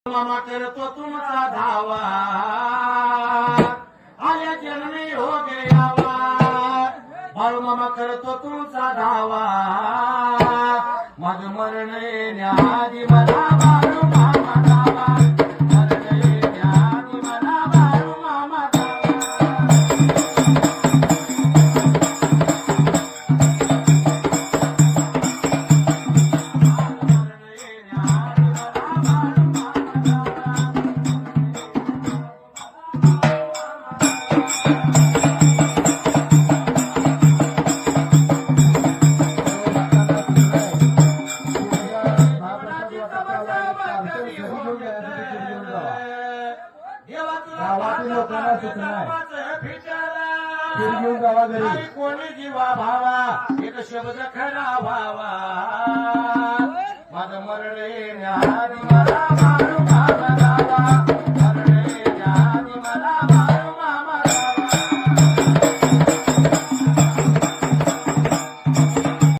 मामा करतो तुमचा धावा आल्या जन्मी हो गयावा बाळू मामा करतो तुमचा धावा मग मरण येण्याआधी मला बाळू मामा धावा मरण येण्याआधी मला बाळू मामा कोणी जीवा भावा एक शब्द खरा भावा माझं मरण येण्याआधी मला